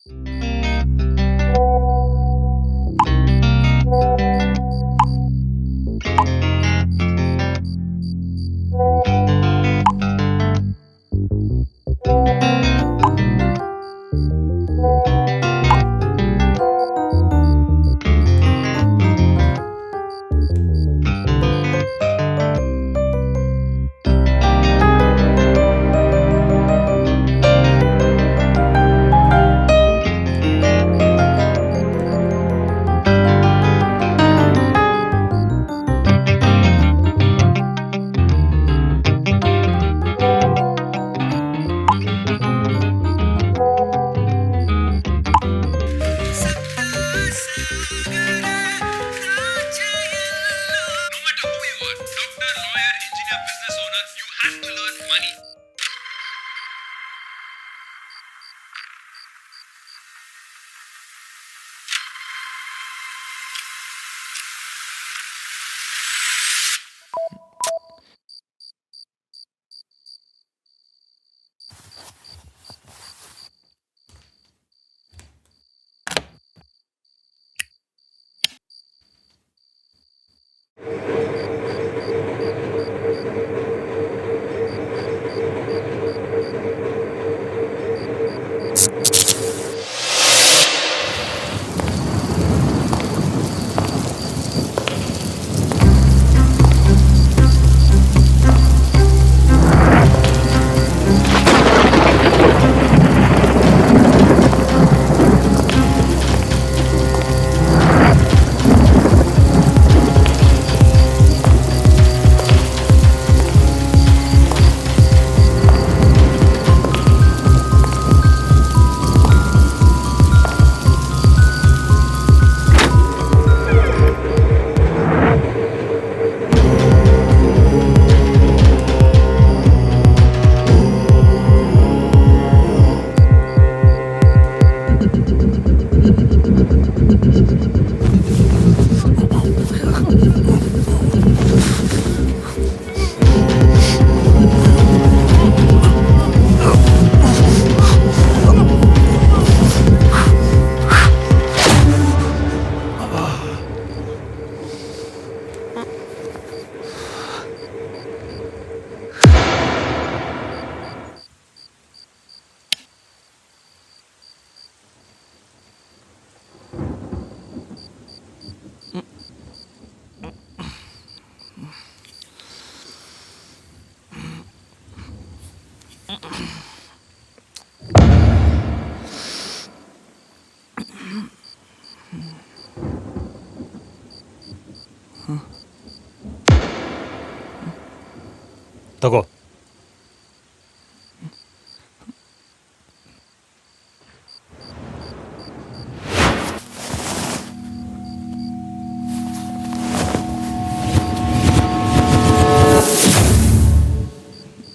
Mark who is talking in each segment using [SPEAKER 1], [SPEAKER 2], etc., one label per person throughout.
[SPEAKER 1] ತಗೋ.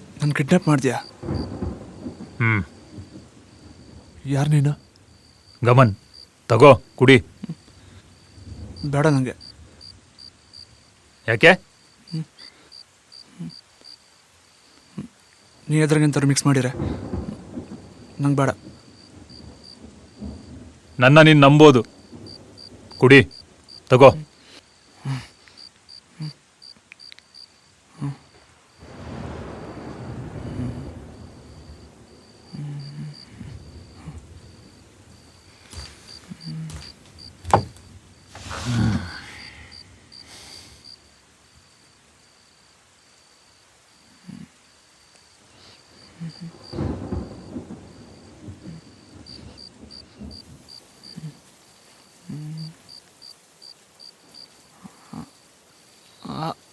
[SPEAKER 2] ನನ್ನ ಕಿಡ್ನಾಪ್ ಮಾಡಿದ್ಯಾ? ಯಾರು ನೀನು?
[SPEAKER 1] ಗಮನ್, ತಗೋ ಕುಡಿ.
[SPEAKER 2] ಬೇಡ ನನಗೆ.
[SPEAKER 1] ಯಾಕೆ?
[SPEAKER 2] ನೀ ಎದ್ರಾಗಿಂತವ್ರು ಮಿಕ್ಸ್ ಮಾಡಿರೆ ನಂಗೆ ಬೇಡ.
[SPEAKER 1] ನನ್ನ ನೀನು ನಂಬೋದು. ಕುಡಿ, ತಗೋ.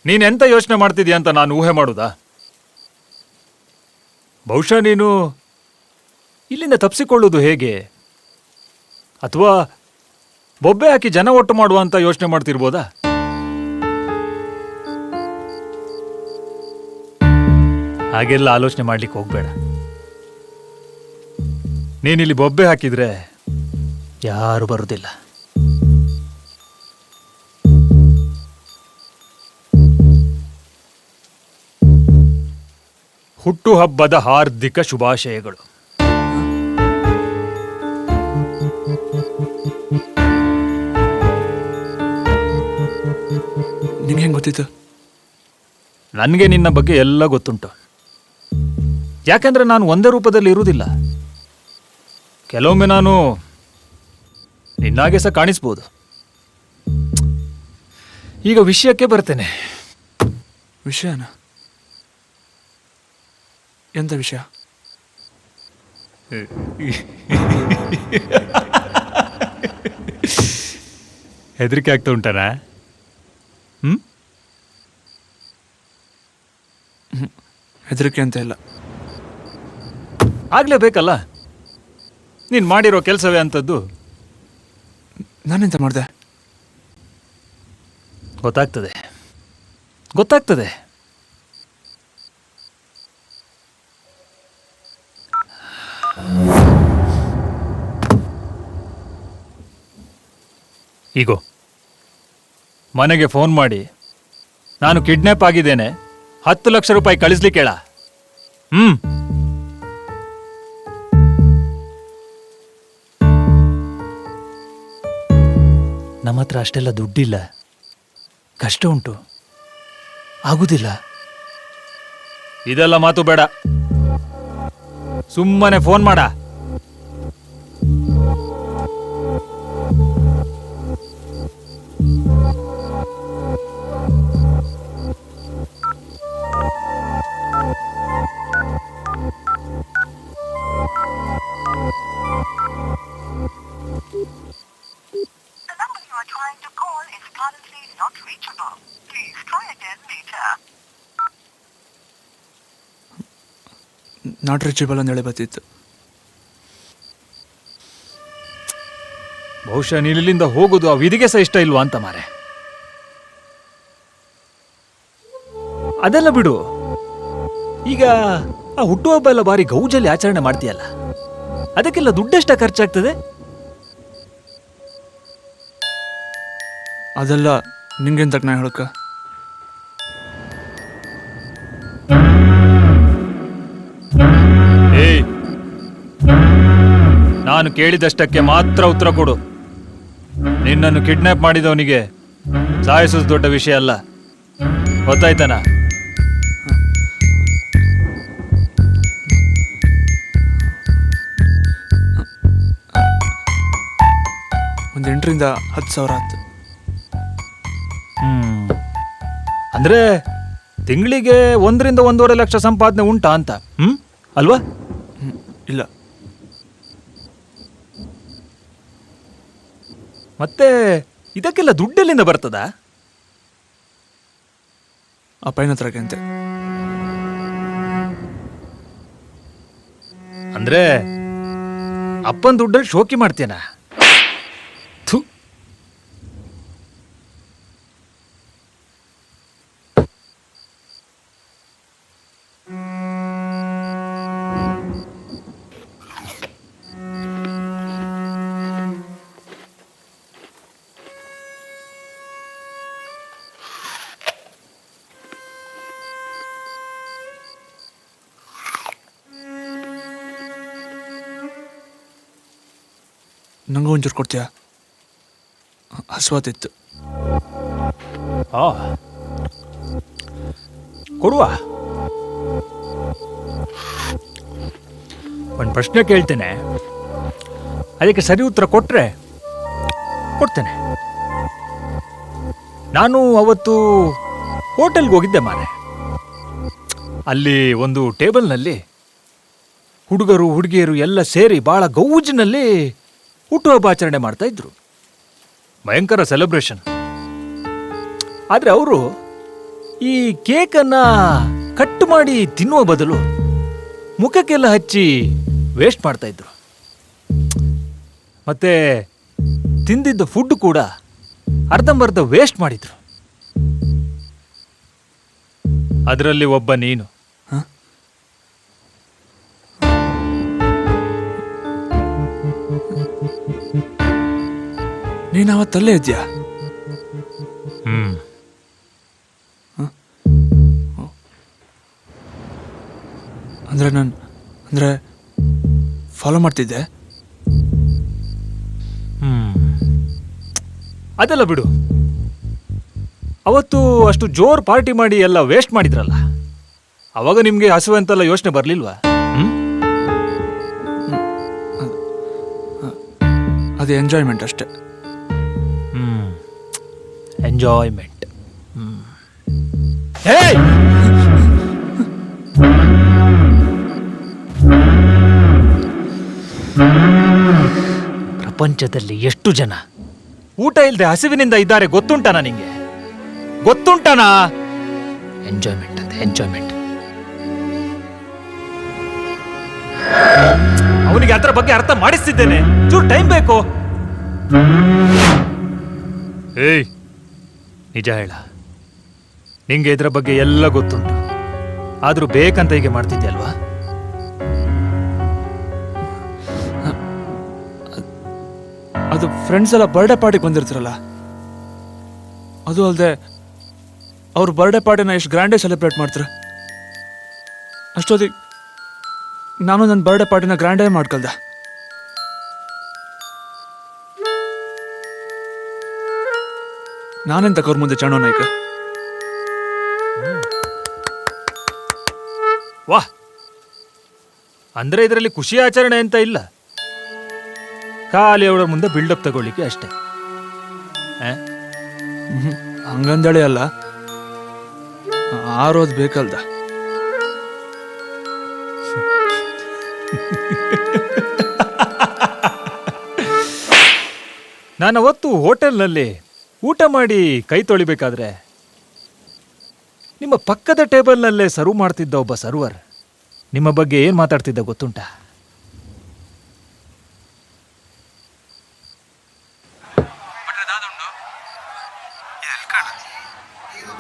[SPEAKER 1] ನೀನೆಂತ ಯೋಚನೆ ಮಾಡ್ತಿದ್ಯಾ ಅಂತ ನಾನು ಊಹೆ ಮಾಡುದಾ? ಬಹುಶಃ ನೀನು ಇಲ್ಲಿಂದ ತಪ್ಪಿಸಿಕೊಳ್ಳುವುದು ಹೇಗೆ, ಅಥವಾ ಬೊಬ್ಬೆ ಹಾಕಿ ಜನ ಒಟ್ಟು ಮಾಡುವ ಅಂತ ಯೋಚನೆ ಮಾಡ್ತಿರ್ಬೋದಾ? ಹಾಗೆಲ್ಲ ಆಲೋಚನೆ ಮಾಡ್ಲಿಕ್ಕೆ ಹೋಗ್ಬೇಡ. ನೀನಿಲ್ಲಿ ಬೊಬ್ಬೆ ಹಾಕಿದ್ರೆ ಯಾರು ಬರುವುದಿಲ್ಲ. ಹುಟ್ಟುಹಬ್ಬದ ಹಾರ್ದಿಕ ಶುಭಾಶಯಗಳು.
[SPEAKER 2] ಗೊತ್ತಿತ್ತು?
[SPEAKER 1] ನನಗೆ ನಿನ್ನ ಬಗ್ಗೆ ಎಲ್ಲ ಗೊತ್ತುಂಟು. ಯಾಕೆಂದ್ರೆ ನಾನು ಒಂದೇ ರೂಪದಲ್ಲಿ ಇರುವುದಿಲ್ಲ. ಕೆಲವೊಮ್ಮೆ ನಾನು ನಿನ್ನಾಗೆ ಸಹ ಕಾಣಿಸ್ಬೋದು. ಈಗ ವಿಷಯಕ್ಕೆ ಬರ್ತೇನೆ.
[SPEAKER 2] ವಿಷಯನ? ಎಂಥ ವಿಷಯ?
[SPEAKER 1] ಹೆದರಿಕೆ ಆಗ್ತಾ ಉಂಟಾನ?
[SPEAKER 2] ಹೆದರಿಕೆ ಅಂತ ಇಲ್ಲ.
[SPEAKER 1] ಆಗ್ಲೇಬೇಕಲ್ಲ, ನೀನು ಮಾಡಿರೋ ಕೆಲಸವೇ ಅಂಥದ್ದು.
[SPEAKER 2] ನಾನೆಂತ ಮಾಡಿದೆ?
[SPEAKER 1] ಗೊತ್ತಾಗ್ತದೆ ಗೊತ್ತಾಗ್ತದೆ. ಈಗೋ ಮನೆಗೆ ಫೋನ್ ಮಾಡಿ ನಾನು ಕಿಡ್ನ್ಯಾಪ್ ಆಗಿದ್ದೇನೆ, 10 ಲಕ್ಷ ರೂಪಾಯಿ ಕಳಿಸ್ಲಿಕ್ಕೆ ಹೇಳ. ನಮ್ಮ ಹತ್ರ ಅಷ್ಟೆಲ್ಲ ದುಡ್ಡಿಲ್ಲ, ಕಷ್ಟ ಉಂಟು, ಆಗುದಿಲ್ಲ. ಇದೆಲ್ಲ ಮಾತು ಬೇಡ, ಸುಮ್ಮನೆ ಫೋನ್ ಮಾಡ.
[SPEAKER 2] ನಾಟ್ ರೀಚಬಲ್ ಅಂತ ಹೇಳಿ ಬರ್ತಿತ್ತು.
[SPEAKER 1] ಬಹುಶಃ ನೀನಿಲ್ಲಿಂದ ಹೋಗೋದು ಆ ವಿಧಿಗೆ ಸಹ ಇಷ್ಟ ಇಲ್ವಾ ಅಂತ ಮಾರೆ. ಅದೆಲ್ಲ ಬಿಡು. ಈಗ ಆ ಹುಟ್ಟುಹಬ್ಬ ಎಲ್ಲ ಬಾರಿ ಗೌಜಲ್ಲಿ ಆಚರಣೆ ಮಾಡ್ತೀಯಲ್ಲ, ಅದಕ್ಕೆಲ್ಲ ದುಡ್ಡೆಷ್ಟ ಖರ್ಚಾಗ್ತದೆ?
[SPEAKER 2] ಅದೆಲ್ಲ ನಿಂಗೆಂತ ನಾ ಹೇಳಕ್ಕ?
[SPEAKER 1] ಏಯ್, ನಾನು ಕೇಳಿದಷ್ಟಕ್ಕೆ ಮಾತ್ರ ಉತ್ತರ ಕೊಡು. ನಿನ್ನನ್ನು ಕಿಡ್ನಾಪ್ ಮಾಡಿದವನಿಗೆ ಸಾಯಿಸೋದು ದೊಡ್ಡ ವಿಷಯ ಅಲ್ಲ, ಗೊತ್ತಾಯ್ತಾನ?
[SPEAKER 2] ಒಂದು 8,000 to 10,000 ಆಯ್ತು.
[SPEAKER 1] ಅಂದ್ರೆ ತಿಂಗಳಿಗೆ 1 to 1.5 ಲಕ್ಷ ಸಂಪಾದನೆ ಉಂಟಾ ಅಂತ? ಅಲ್ವಾ?
[SPEAKER 2] ಇಲ್ಲ.
[SPEAKER 1] ಮತ್ತೆ ಇದಕ್ಕೆಲ್ಲ ದುಡ್ಡೆಲ್ಲಿಂದ ಬರ್ತದ?
[SPEAKER 2] ಅಪ್ಪನ ಹತ್ರಕ್ಕೆ ಅಂತೆ.
[SPEAKER 1] ಅಂದ್ರೆ ಅಪ್ಪನ ದುಡ್ಡಲ್ಲಿ ಶೋಕಿ ಮಾಡ್ತೇನಾ? ಥು.
[SPEAKER 2] ನಂಗೂ ಒಂಚೂರು ಕೊಡ್ತೀಯಾ? ಹಸ್ವಾತಿತ್ತು.
[SPEAKER 1] ಕೊಡುವ. ಒಂದು ಪ್ರಶ್ನೆ ಕೇಳ್ತೇನೆ, ಅದಕ್ಕೆ ಸರಿ ಉತ್ತರ ಕೊಟ್ರೆ ಕೊಡ್ತೇನೆ. ನಾನು ಅವತ್ತು ಹೋಟೆಲ್ಗೆ ಹೋಗಿದ್ದೆ ಮಾರೆ. ಅಲ್ಲಿ ಒಂದು ಟೇಬಲ್ನಲ್ಲಿ ಹುಡುಗರು ಹುಡುಗಿಯರು ಎಲ್ಲ ಸೇರಿ ಬಹಳ ಗೌಜಿನಲ್ಲಿ ಹುಟ್ಟುಹಬ್ಬ ಆಚರಣೆ ಮಾಡ್ತಾ ಇದ್ರು. ಭಯಂಕರ ಸೆಲೆಬ್ರೇಷನ್. ಆದ್ರೆ ಅವರು ಈ ಕೇಕನ್ನ ಕಟ್ ಮಾಡಿ ತಿನ್ನುವ ಬದಲು ಮುಖಕ್ಕೆಲ್ಲ ಹಚ್ಚಿ ವೇಸ್ಟ್ ಮಾಡ್ತಾ ಇದ್ರು. ಮತ್ತೆ ತಿಂದಿದ್ದ ಫುಡ್ ಕೂಡ ಅರ್ಧಂಬರ್ಧ ವೇಸ್ಟ್ ಮಾಡಿದ್ರು. ಅದರಲ್ಲಿ ಒಬ್ಬ ನೀನು.
[SPEAKER 2] ನೀನು ಅವತ್ತಲ್ಲೇ ಇದ್ಯಾ? ಅಂದ್ರೆ ಫಾಲೋ ಮಾಡ್ತಿದ್ದೆ?
[SPEAKER 1] ಅದೆಲ್ಲ ಬಿಡು. ಅವತ್ತು ಅಷ್ಟು ಜೋರ್ ಪಾರ್ಟಿ ಮಾಡಿ ಎಲ್ಲ ವೇಸ್ಟ್ ಮಾಡಿದ್ರಲ್ಲ, ಅವಾಗ ನಿಮ್ಗೆ ಹಸುವೆ ಅಂತೆಲ್ಲ ಯೋಚನೆ ಬರ್ಲಿಲ್ವಾ?
[SPEAKER 2] ಅದು ಎಂಜಾಯ್ಮೆಂಟ್ ಅಷ್ಟೇ.
[SPEAKER 1] ಎಂಜಾಯ್ಮೆಂಟ್. ಪ್ರಪಂಚದಲ್ಲಿ ಎಷ್ಟು ಜನ ಊಟ ಇಲ್ಲದೆ ಹಸಿವಿನಿಂದ ಇದ್ದಾರೆ ಗೊತ್ತುಂಟಾನ ನಿಂಗೆ? ಗೊತ್ತುಂಟಾನಾ? ಎಂಜಾಯ್ಮೆಂಟ್ ಅಂತ ಎಂಜಾಯ್ಮೆಂಟ್. ಅವನಿಗೆ ಅದರ ಬಗ್ಗೆ ಅರ್ಥ ಮಾಡಿಸ್ತಿದ್ದೇನೆ, ಚೂರು ಟೈಮ್ ಬೇಕು. ಏಯ್, ನಿಜ ಹೇಳ, ನಿಂಗೆ ಇದ್ರ ಬಗ್ಗೆ ಎಲ್ಲ ಗೊತ್ತುಂಟು, ಆದ್ರೂ ಬೇಕಂತ ಹೀಗೆ ಮಾಡ್ತಿದ್ಯಲ್ವಾ?
[SPEAKER 2] ಅದು ಫ್ರೆಂಡ್ಸ್ ಎಲ್ಲ ಬರ್ಡೇ ಪಾರ್ಟಿಗೆ ಬಂದಿರ್ತಾರಲ್ಲ, ಅದು ಅಲ್ಲದೆ ಅವ್ರ ಬರ್ಡೇ ಪಾರ್ಟಿನ ಎಷ್ಟು ಗ್ರ್ಯಾಂಡಾಗಿ ಸೆಲೆಬ್ರೇಟ್ ಮಾಡ್ತಾರೆ. ಅಷ್ಟೊತ್ತಿಗೆ ನಾನು ನನ್ನ ಬರ್ಡೇ ಪಾರ್ಟಿನ ಗ್ರ್ಯಾಂಡಾಗಿ ಮಾಡ್ಕೊಳ್ದೆ. ನಾನೆಂತ ಅವ್ರ ಮುಂದೆ ಚಾಣೋ ನಾಯ್ಕ?
[SPEAKER 1] ವಾಹ್, ಅಂದ್ರೆ ಇದರಲ್ಲಿ ಖುಷಿ ಆಚರಣೆ ಅಂತ ಇಲ್ಲ, ಖಾಲಿ ಅವಳ ಮುಂದೆ ಬಿಲ್ಡಪ್ ತಗೊಳ್ಳಿಕ್ಕೆ ಅಷ್ಟೇ.
[SPEAKER 2] ಹಂಗಂದಳೆ ಅಲ್ಲ, ಆರೋದ್ ಬೇಕಲ್ದ.
[SPEAKER 1] ನಾನು ಅವತ್ತು ಹೋಟೆಲ್ನಲ್ಲಿ ಊಟ ಮಾಡಿ ಕೈ ತೊಳಿಬೇಕಾದ್ರೆ ನಿಮ್ಮ ಪಕ್ಕದ ಟೇಬಲ್ನಲ್ಲೇ ಸರ್ವ್ ಮಾಡ್ತಿದ್ದ ಒಬ್ಬ ಸರ್ವರ್ ನಿಮ್ಮ ಬಗ್ಗೆ ಏನ್ ಮಾತಾಡ್ತಿದ್ದ ಗೊತ್ತುಂಟಾ?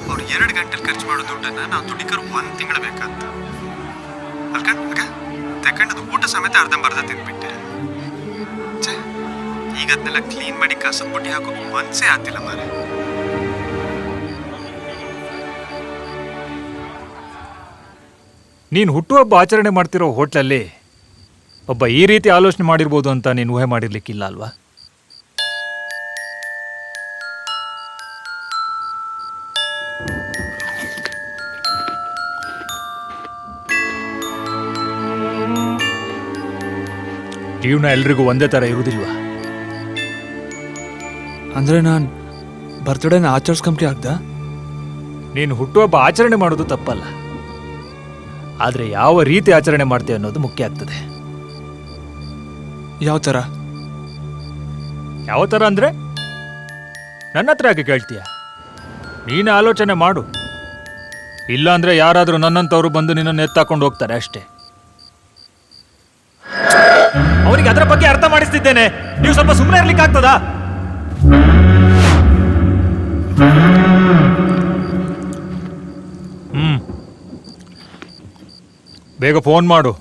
[SPEAKER 3] ಅವ್ರು 2 ಗಂಟೆಲಿ ಖರ್ಚು ಮಾಡೋ ದುಡ್ಡನ್ನ ನಾವು ದುಡಿಕರು 1 ತಿಂಗಳು ಬೇಕಂತ ತಗೊಂಡದು ಊಟ ಸಮೇತ ಅರ್ಧಂಬರ್ಧ ತಿಂದ್ಬಿಟ್ಟೆ. ಈಗ ಅದನ್ನೆಲ್ಲ ಕ್ಲೀನ್ ಮಾಡಿ ಕಸದ ಬುಟ್ಟಿ ಹಾಕೋಕೆ ಮನ್ಸೇ ಆಗ್ತಿಲ್ಲ ಮಾರೆ.
[SPEAKER 1] ನೀನು ಹುಟ್ಟುಹಬ್ಬ ಆಚರಣೆ ಮಾಡ್ತಿರೋ ಹೋಟ್ಲಲ್ಲಿ ಒಬ್ಬ ಈ ರೀತಿ ಆಲೋಚನೆ ಮಾಡಿರ್ಬೋದು ಅಂತ ನೀನು ಊಹೆ ಮಾಡಿರ್ಲಿಕ್ಕಿಲ್ಲ ಅಲ್ವಾ? ಜೀವನ ಎಲ್ರಿಗೂ ಒಂದೇ ತರ ಇರುವುದಿಲ್ವಾ?
[SPEAKER 2] ಅಂದ್ರೆ ನಾನು ಬರ್ತ್ಡೇನ ಆಚರಿಸ್ಕೊಂಬಿ ಆಗ್ದ?
[SPEAKER 1] ನೀನು ಹುಟ್ಟುಹಬ್ಬ ಆಚರಣೆ ಮಾಡೋದು ತಪ್ಪಲ್ಲ, ಆದ್ರೆ ಯಾವ ರೀತಿ ಆಚರಣೆ ಮಾಡ್ತೀಯ ಅನ್ನೋದು ಮುಖ್ಯ ಆಗ್ತದೆ.
[SPEAKER 2] ಯಾವ ಥರ?
[SPEAKER 1] ಯಾವ ಥರ ಅಂದ್ರೆ ನನ್ನ ಹತ್ರ ಯಾಕೆ ಕೇಳ್ತೀಯ? ನೀನು ಆಲೋಚನೆ ಮಾಡು, ಇಲ್ಲ ಅಂದ್ರೆ ಯಾರಾದರೂ ನನ್ನಂತವ್ರು ಬಂದು ನಿನ್ನನ್ನು ಎತ್ತಾಕೊಂಡು ಹೋಗ್ತಾರೆ ಅಷ್ಟೇ. ಅವನಿಗೆ ಅದರ ಬಗ್ಗೆ ಅರ್ಥ ಮಾಡಿಸ್ತಿದ್ದೇನೆ, ನೀವು ಸ್ವಲ್ಪ ಸುಮ್ಮನೆ ಇರ್ಲಿಕ್ಕೆ ಆಗ್ತದಾ? ಬೇಗ ಫೋನ್ ಮಾಡು,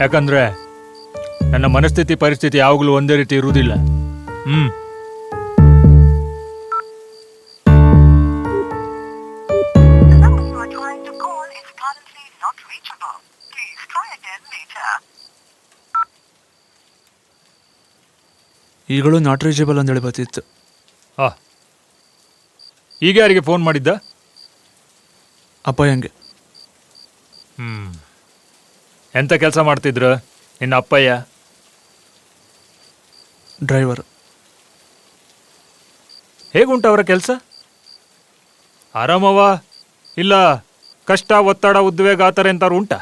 [SPEAKER 1] ಯಾಕಂದ್ರೆ ನನ್ನ ಮನಸ್ಥಿತಿ ಪರಿಸ್ಥಿತಿ ಯಾವಾಗಲೂ ಒಂದೇ ರೀತಿ ಇರುವುದಿಲ್ಲ.
[SPEAKER 2] ಈಗಲೂ ನಾಟ್ ರೀಚಬಲ್ ಅಂತೇಳಿ ಬರ್ತಿತ್ತು.
[SPEAKER 1] ಈಗ ಯಾರಿಗೆ ಫೋನ್ ಮಾಡಿದ್ದ?
[SPEAKER 2] ಅಪ್ಪಯ್ಯಂಗೆ.
[SPEAKER 1] ಎಂತ ಕೆಲಸ ಮಾಡ್ತಿದ್ರು ನಿನ್ನ ಅಪ್ಪಯ್ಯ?
[SPEAKER 2] ಡ್ರೈವರ್.
[SPEAKER 1] ಹೇಗುಂಟು ಅವರ ಕೆಲಸ? ಆರಾಮವ ಇಲ್ಲ ಕಷ್ಟ, ಒತ್ತಡ, ಉದ್ವೇಗ ಆ ಥರ ಎಂತಾರು ಉಂಟಾ?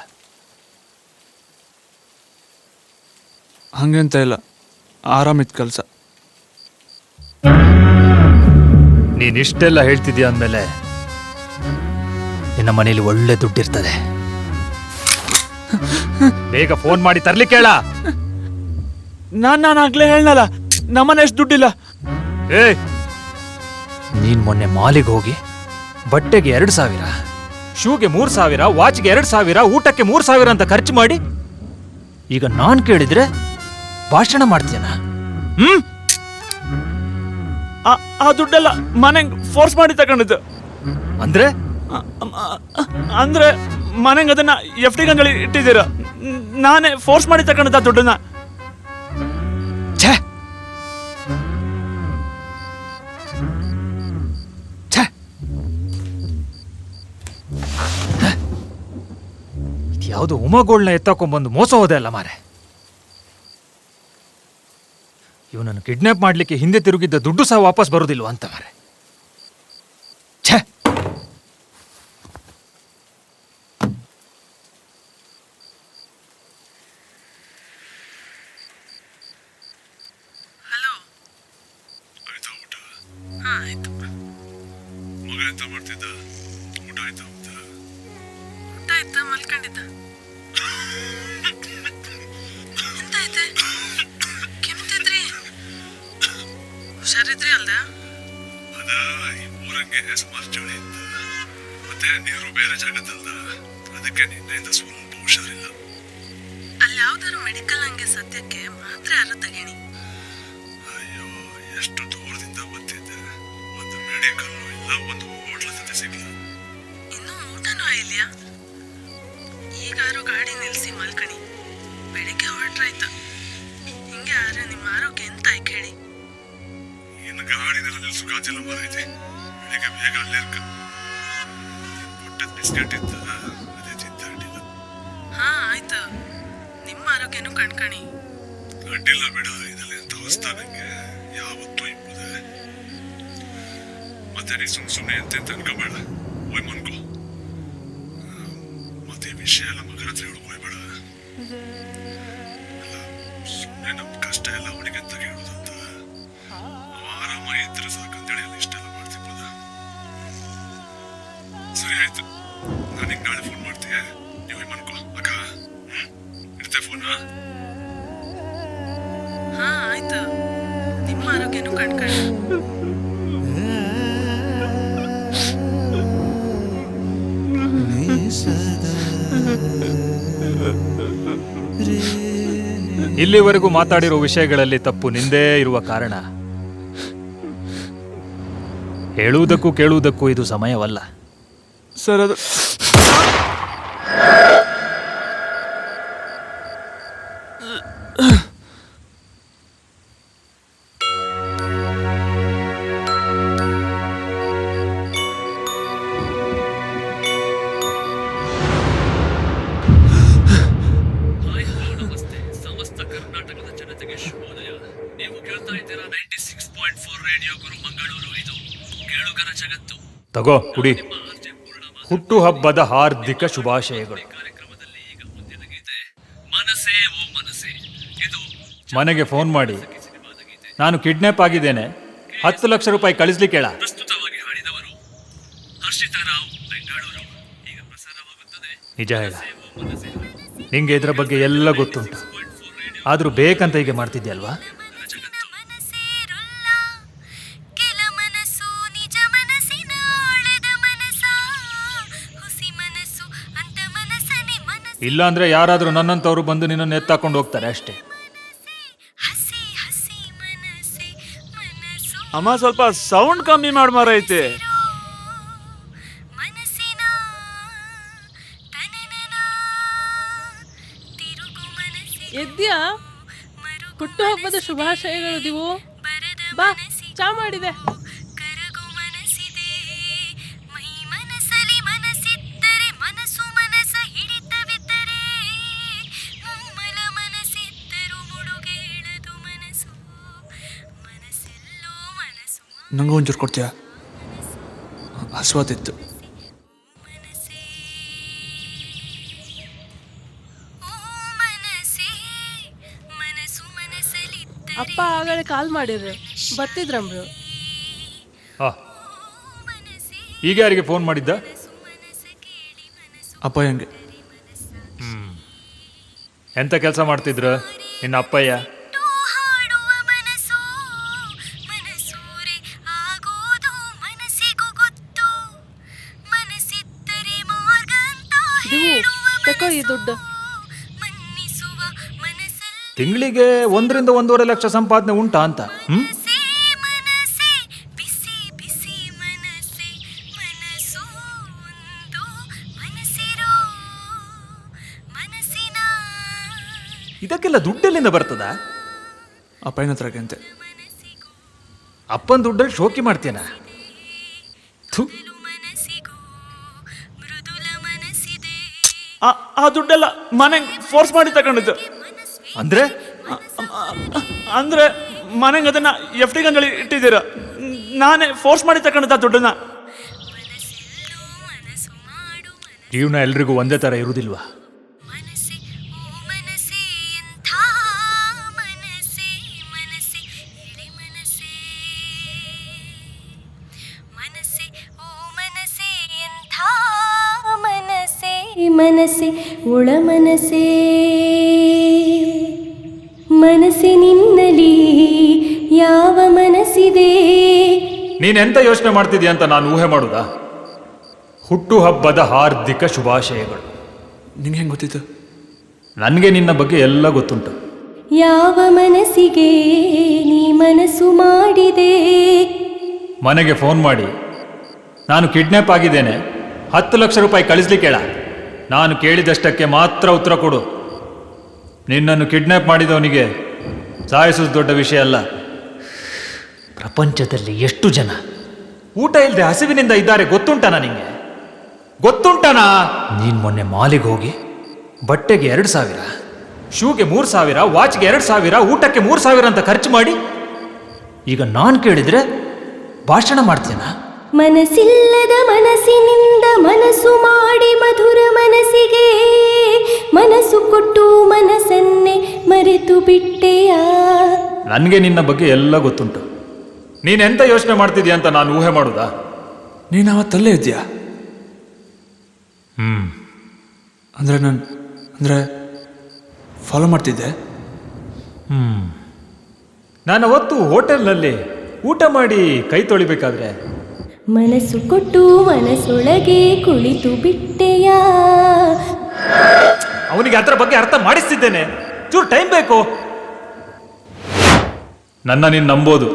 [SPEAKER 2] ಹಂಗೆಂತ ಇಲ್ಲ, ಆರಾಮಿತ್ತು ಕೆಲಸ.
[SPEAKER 1] ನೀನಿಷ್ಟೆಲ್ಲ ಹೇಳ್ತಿದ್ಯಾ ಅಂದಮೇಲೆ ನಿನ್ನ ಮನೇಲಿ ಒಳ್ಳೆ ದುಡ್ಡಿರ್ತದೆ. ಬೇಗ ಫೋನ್ ಮಾಡಿ ತರ್ಲಿಕ್ಕೆ ಹೇಳ.
[SPEAKER 2] ನಾನು ಆಗ್ಲೇ ಹೇಳಲ್ಲ, ನಮ್ಮನೆ ಎಷ್ಟು ದುಡ್ಡಿಲ್ಲ.
[SPEAKER 1] ಏ, ನೀನ್ ಮೊನ್ನೆ ಮಾಲಿಗೆ ಹೋಗಿ ಬಟ್ಟೆಗೆ 2,000, ಶೂಗೆ 3,000, ವಾಚ್ಗೆ 2,000, ಊಟಕ್ಕೆ 3,000 ಅಂತ ಖರ್ಚು ಮಾಡಿ ಈಗ ನಾನ್ ಕೇಳಿದ್ರೆ ಭಾಷಣ ಮಾಡ್ತೀಯನ?
[SPEAKER 2] ಆ ದುಡ್ಡೆಲ್ಲ ಮನೆಗೆ ಫೋರ್ಸ್ ಮಾಡಿ ತಗೊಂಡಿದ್ದು.
[SPEAKER 1] ಅಂದ್ರೆ
[SPEAKER 2] ಅಂದ್ರೆ ಮನೆಗೆ ಅದನ್ನ FD ಗಂಜಳಿ ಇಟ್ಟಿದ್ದೀರ, ನಾನೇ ಫೋರ್ಸ್ ಮಾಡಿ ತಗೊಂಡಿದ್ದ ದುಡ್ಡನ್ನ.
[SPEAKER 1] ಛೇ ಛೇ, ಯಾವುದು ಉಮಗೋಳ್ನ ಎತ್ತಾಕೊಂಡ್ಬಂದು ಮೋಸ ಹೋದೆ ಅಲ್ಲ ಮಾರೆ. ಇವನನ್ನು ಕಿಡ್ನಾಪ್ ಮಾಡ್ಲಿಕ್ಕೆ ಹಿಂದೆ ತಿರುಗಿದ್ದ ದುಡ್ಡು ಸಹ ವಾಪಸ್ ಬರೋದಿಲ್ವ ಅಂತ ಮಾರೆ. ಛೇ,
[SPEAKER 4] ಹಲೋ. ಆಯ್ತಾ ಊಟ? ಹಾ ಆಯ್ತು. ಮಗ ಎಂತ ಮಾಡ್ತಿದ್ದ? ಊಟ ಆಯ್ತಾ? ಊಟ ಆಯ್ತಾ? ಮಲ್ಕೊಂಡಿದ್ದ. ಎಂತಾಯ್ತೆ? ಕೆಮ್ತಿದ್ರಿ? ಹುಷಾರಿದ್ರಿ ಅಲ್ದ? ಅದ ಈ ಊರಂಗೆ ಸುಮಾರು ಚಳಿ ಇತ್ತು, ಮತ್ತೆ ನೀರು ಬೇರೆ ಜಾಗದಲ್ದ, ಅದಕ್ಕೆ ನಿನ್ನೆಯಿಂದ ಸ್ವಲ್ಪ ಹುಷಾರಿಲ್ಲ. ಅಲ್ಲಿ ಯಾವ್ದಾದ್ರು ಮೆಡಿಕಲ್ ಹಂಗೆ ಸದ್ಯಕ್ಕೆ ಮಾತ್ರೆ ಯಾರು ತಗೀನಿ. ಅಯ್ಯೋ, ಎಷ್ಟು ದೂರದಿಂದ ಬಂದಿದ್ದೆ, ಒಂದು ಮೆಡಿಕಲ್ ಇಲ್ಲ, ಒಂದು ಹೋಟ್ಲ ಜೊತೆ ಸಿಗ್ಲ. ಇನ್ನು ಊಟನೂ ಆಯ್ಲಿಯಾ? ಈಗಾರು ಗಾಡಿ ನಿಲ್ಸಿ ಮಲ್ಕಣಿ, ಬೆಳಿಗ್ಗೆ ಹೊರಟ್ರಾಯ್ತ. ಹಿಂಗೆ ಆದ್ರೆ ನಿಮ್ಮ ಆರೋಗ್ಯ ಎಂತ ಆಯ್ಕೆ ಹೇಳಿ. ಇನ್ನು ಗಾಡಿನೆಲ್ಲ ನಿಲ್ಸು ಕಾಚಿಲ್ಲ ಮಾರೈತಿ, ಬೆಳಿಗ್ಗೆ ಬೇಗ ಅಲ್ಲೇ ಇರ್ಕ. ಕೊಟ್ಟದ್ ಬಿಸ್ಕೆಟ್ ಇತ್ತ, ಅದೇ ತಿಂತಾಡಿಲ್ಲ. ಹಾ ಆಯ್ತು, ನಿಮ್ಮ ಆರೋಗ್ಯನೂ ಕಣ್ಕಣಿ. ಅಡ್ಡಿಲ್ಲ ಬಿಡ, ಇದೆಲ್ಲ ಎಂತ ಹೊಸ್ತಾ ನಂಗೆ, ಯಾವತ್ತೂ ಇಪ್ಪದೆ. ಮತ್ತೆ ನೀ ಸುಮ್ನೆ ಎಂತೆಂತ ಅನ್ಕೋಬೇಡ, ಹೋಯ್ ಮನ್ಕೋ. ಮತ್ತೆ ವಿಷಯ ಎಲ್ಲ ಮಗನ ಹತ್ರ ಹೇಳು, ಹೋಯ್ಬೇಡ. ಸುಮ್ಮನೆ ನಮ್ ಕಷ್ಟ ಎಲ್ಲ ಅವನಿಗೆ ಅಂತ ಹೇಳುದಂತ, ಆರಾಮಾಗಿ ಇದ್ರೆ ಸಾಕಂತೇಳಿ ಎಲ್ಲ ಇಷ್ಟೆಲ್ಲ ಮಾಡ್ತಿಪ್ಪದ. ಸರಿ ಆಯ್ತು, ನಾನು ನಿಂಗೆ ನಾಳೆ ಫೋನ್ ಮಾಡ್ತೀಯ, ನೀವು ಮನ್ಕೋ ಅಕ್ಕ. ಇಡ್ತೆ ಫೋನ್. ಹಾ ಆಯ್ತು, ನಿಮ್ಮ ಆರೋಗ್ಯನೂ ಕಣ್ಕಣಿ.
[SPEAKER 1] ಇಲ್ಲಿವರೆಗೂ ಮಾತಾಡಿರೋ ವಿಷಯಗಳಲ್ಲಿ ತಪ್ಪು ನಿಂದೇ ಇರುವ ಕಾರಣ ಹೇಳುವುದಕ್ಕೂ ಕೇಳುವುದಕ್ಕೂ ಇದು ಸಮಯವಲ್ಲ.
[SPEAKER 2] ಸರ್ ಅದು
[SPEAKER 1] ತಗೋ ಕುಡಿ. ಹುಟ್ಟುಹಬ್ಬದ ಹಾರ್ದಿಕ ಶುಭಾಶಯಗಳು. ಮನೆಗೆ ಫೋನ್ ಮಾಡಿ ನಾನು ಕಿಡ್ನಾಪ್ ಆಗಿದ್ದೇನೆ, 10 ಲಕ್ಷ ರೂಪಾಯಿ ಕಳಿಸ್ಲಿಕ್ಕೆ ಹೇಳ. ನಿಜ ಹೇಳ, ನಿಂಗೆ ಇದ್ರ ಬಗ್ಗೆ ಎಲ್ಲ ಗೊತ್ತುಂಟು, ಆದ್ರೂ ಬೇಕಂತ ಹೀಗೆ ಮಾಡ್ತಿದ್ಯಲ್ವಾ? ಇಲ್ಲಾಂದ್ರೆ ಯಾರಾದ್ರೂ ನನ್ನಂತವ್ರು ಬಂದು ನಿನ್ನನ್ನು ಎತ್ತಾಕೊಂಡು ಹೋಗ್ತಾರೆ ಅಷ್ಟೇ.
[SPEAKER 2] ಅಮ್ಮ ಸ್ವಲ್ಪ ಸೌಂಡ್ ಕಮ್ಮಿ ಮಾಡಿ ಮಾರೈತೆ.
[SPEAKER 5] ಎದ್ಯಾ? ಹುಟ್ಟುಹಬ್ಬದ ಶುಭಾಶಯಗಳು ದಿವು. ಬಾ, ಚಾ ಮಾಡಿದೆ.
[SPEAKER 2] ನಂಗೂ ಒಂಚೂರು ಕೊಡ್ತೀಯಾ? ಹಸ್ವಾತಿತ್ತು.
[SPEAKER 5] ಅಪ್ಪ ಆಗಲೇ ಕಾಲ್ ಮಾಡಿರ್ರಿ, ಬರ್ತಿದ್ರಂಬ್ರು.
[SPEAKER 1] ಈಗ ಯಾರಿಗೆ ಫೋನ್ ಮಾಡಿದ್ದ?
[SPEAKER 2] ಅಪ್ಪಯ್ಯಂಗೆ.
[SPEAKER 1] ಎಂತ ಕೆಲಸ ಮಾಡ್ತಿದ್ರು ನಿನ್ನ ಅಪ್ಪಯ್ಯ?
[SPEAKER 5] ತಕೋ ಈ ದುಡ್ಡು.
[SPEAKER 1] ತಿಂಗಳಿಗೆ 1 ರಿಂದ 1.5 ಲಕ್ಷ ಸಂಪಾದನೆ ಉಂಟಾ ಅಂತ? ಇದಕ್ಕೆಲ್ಲ ದುಡ್ಡೆಲ್ಲಿಂದ ಬರ್ತದ?
[SPEAKER 2] ಅಪ್ಪಯ್ಯನ ಹತ್ರಕ್ಕೆ ಅಂತೆ.
[SPEAKER 1] ಅಪ್ಪನ ದುಡ್ಡಲ್ಲಿ ಶೋಕಿ ಮಾಡ್ತೀನ?
[SPEAKER 2] ಆ ದುಡ್ಡೆಲ್ಲ ಮನೆಗೆ ಫೋರ್ಸ್ ಮಾಡಿ ತಗೊಂಡಿದ್ದು.
[SPEAKER 1] ಅಂದ್ರೆ
[SPEAKER 2] ಅಂದ್ರೆ ಮನೆಗೆ ಅದನ್ನ ಎಫ್ ಡಿ ಗಂಜಳಿ ಇಟ್ಟಿದ್ದೀರ. ನಾನೇ ಫೋರ್ಸ್ ಮಾಡಿ ತಗೊಂಡಿದ್ದ ದುಡ್ಡನ್ನ.
[SPEAKER 1] ಜೀವನ ಎಲ್ರಿಗೂ ಒಂದೇ ಥರ ಇರುವುದಿಲ್ವಾ?
[SPEAKER 6] ಮನಸ್ಸೆ ಒಳ ಮನಸ್ಸೇ ಮನಸ್ಸಿನಿನ್ನಲಿ ಯಾವ ಮನಸ್ಸಿದೆ.
[SPEAKER 1] ನೀನೆಂತ ಯೋಚನೆ ಮಾಡ್ತಿದ್ಯಾ ಅಂತ ನಾನು ಊಹೆ ಮಾಡುದಾ? ಹುಟ್ಟು ಹಬ್ಬದ ಹಾರ್ದಿಕ ಶುಭಾಶಯಗಳು.
[SPEAKER 2] ನಿಂಗೆ ಹೆಂಗೆ ಗೊತ್ತಿತ್ತು?
[SPEAKER 1] ನನಗೆ ನಿನ್ನ ಬಗ್ಗೆ ಎಲ್ಲ ಗೊತ್ತುಂಟು.
[SPEAKER 6] ಯಾವ ಮನಸ್ಸಿಗೆ ನೀ ಮನಸ್ಸು ಮಾಡಿದೆ.
[SPEAKER 1] ಮನೆಗೆ ಫೋನ್ ಮಾಡಿ ನಾನು ಕಿಡ್ನ್ಯಾಪ್ ಆಗಿದ್ದೇನೆ, 10 ಲಕ್ಷ ರೂಪಾಯಿ ಕಳಿಸ್ಲಿಕ್ಕೆ ಹೇಳ. ನಾನು ಕೇಳಿದಷ್ಟಕ್ಕೆ ಮಾತ್ರ ಉತ್ತರ ಕೊಡು. ನಿನ್ನನ್ನು ಕಿಡ್ನ್ಯಾಪ್ ಮಾಡಿದವನಿಗೆ ಸಾಯಿಸೋದು ದೊಡ್ಡ ವಿಷಯ ಅಲ್ಲ. ಪ್ರಪಂಚದಲ್ಲಿ ಎಷ್ಟು ಜನ ಊಟ ಇಲ್ಲದೆ ಹಸಿವಿನಿಂದ ಇದ್ದಾರೆ ಗೊತ್ತುಂಟನಾ ನಿಂಗೆ? ಗೊತ್ತುಂಟನಾ? ನೀನು ಮೊನ್ನೆ ಮಾಲಿಗೆ ಹೋಗಿ ಬಟ್ಟೆಗೆ 2,000, ಶೂಗೆ 3,000, ವಾಚ್ಗೆ 2,000, ಊಟಕ್ಕೆ 3,000 ಅಂತ ಖರ್ಚು ಮಾಡಿ ಈಗ ನಾನು ಕೇಳಿದ್ರೆ ಭಾಷಣ ಮಾಡ್ತೀನಾ?
[SPEAKER 6] ಮನಸ್ಸಿಲ್ಲದ ಮನಸ್ಸಿನಿಂದ ಮನಸ್ಸು ಮಾಡಿ ಮಧುರ ಮನಸ್ಸಿಗೆ ಮನಸ್ಸು ಕೊಟ್ಟು ಮನಸ್ಸನ್ನೇ ಮರೆತು ಬಿಟ್ಟೆಯ.
[SPEAKER 1] ನನಗೆ ನಿನ್ನ ಬಗ್ಗೆ ಎಲ್ಲ ಗೊತ್ತುಂಟು. ನೀನೆಂತ ಯೋಚನೆ ಮಾಡ್ತಿದ್ಯಾ ಅಂತ ನಾನು ಊಹೆ ಮಾಡುದಾ?
[SPEAKER 2] ನೀನು ಅವತ್ತಲ್ಲೇ ಇದ್ದೀಯಾ? ಅಂದರೆ ಫಾಲೋ ಮಾಡ್ತಿದ್ದೆ.
[SPEAKER 1] ನಾನು ಅವತ್ತು ಹೋಟೆಲ್ನಲ್ಲಿ ಊಟ ಮಾಡಿ ಕೈ ತೊಳಿಬೇಕಾದ್ರೆ
[SPEAKER 6] ಮನಸ್ಸು ಕೊಟ್ಟು ಮನಸ್ಸೊಳಗೆ ಕುಳಿತು ಬಿಟ್ಟೆಯ.
[SPEAKER 1] ಅವನಿಗೆ ಅದರ ಬಗ್ಗೆ ಅರ್ಥ ಮಾಡಿಸ್ತಿದ್ದೇನೆ. ಚೂರು ಟೈಮ್ ಬೇಕು. ನನ್ನ ನೀನು ನಂಬೋದು.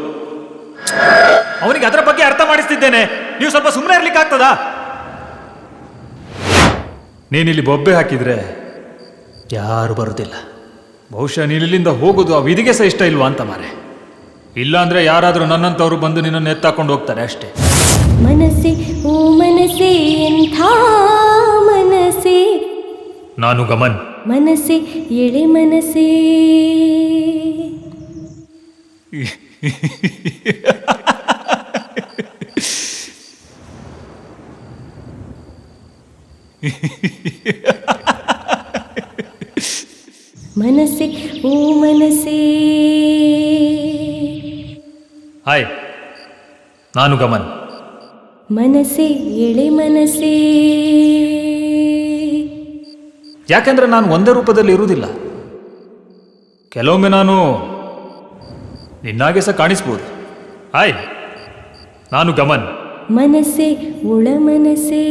[SPEAKER 1] ಅವನಿಗೆ ಅದರ ಬಗ್ಗೆ ಅರ್ಥ ಮಾಡಿಸ್ತಿದ್ದೇನೆ. ನೀವು ಸ್ವಲ್ಪ ಸುಮ್ಮನೆ ಇರ್ಲಿಕ್ಕೆ ಆಗ್ತದಾ? ನೀನಿಲ್ಲಿ ಬೊಬ್ಬೆ ಹಾಕಿದ್ರೆ ಯಾರು ಬರುದಿಲ್ಲ. ಬಹುಶಃ ನೀನಿಲ್ಲಿಂದ ಹೋಗೋದು ಆ ವಿಧಿಗೆ ಸಹ ಇಷ್ಟ ಇಲ್ವಾ ಅಂತ ಮಾರೆ. ಇಲ್ಲಾಂದ್ರೆ ಯಾರಾದರೂ ನನ್ನಂತವ್ರು ಬಂದು ನಿನ್ನನ್ನು ಎತ್ತಾಕೊಂಡು ಹೋಗ್ತಾರೆ ಅಷ್ಟೇ.
[SPEAKER 6] ಮನಸ್ಸೆ ಓ ಮನಸ್ಸೆ ಎಂಥ ಮನಸ್ಸೆ.
[SPEAKER 1] ನಾನು ಗಮನ್.
[SPEAKER 6] ಮನಸ್ಸೆ ಎಳೆ ಮನಸ್ಸೇ. ಮನಸ್ಸೆ ಓ ಮನಸ್ಸೇ.
[SPEAKER 1] ಹಾಯ್, ನಾನು ಗಮನ್.
[SPEAKER 6] ಮನಸ್ಸೆ ಎಳೆ ಮನಸ್ಸೇ.
[SPEAKER 1] ಯಾಕೆಂದ್ರೆ ನಾನು ಒಂದೇ ರೂಪದಲ್ಲಿ ಇರುವುದಿಲ್ಲ. ಕೆಲವೊಮ್ಮೆ ನಾನು ನಿನ್ನಾಗೆ ಸಹ ಕಾಣಿಸ್ಬೋದು. ಹಾಯ್, ನಾನು ಗಮನ್.
[SPEAKER 6] ಮನಸ್ಸೆ ಒಳ ಮನಸ್ಸೇ.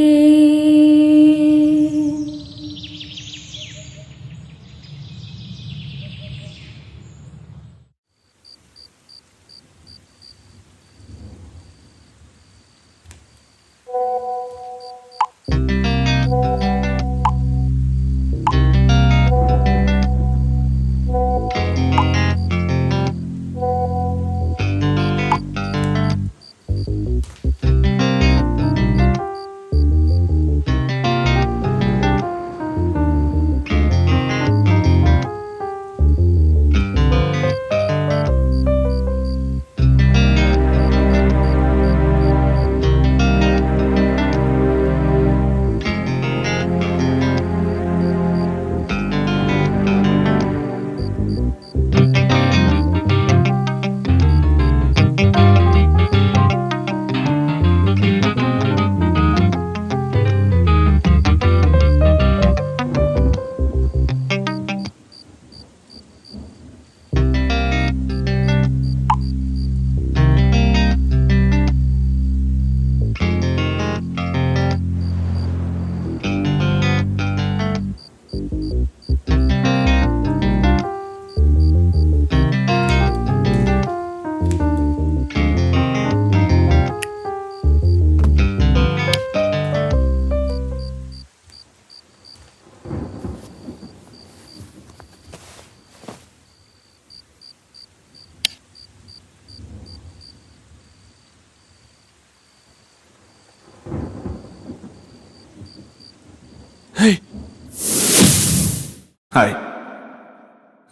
[SPEAKER 2] ಹಾಯ್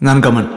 [SPEAKER 2] ನಾನು ಗಮನ್.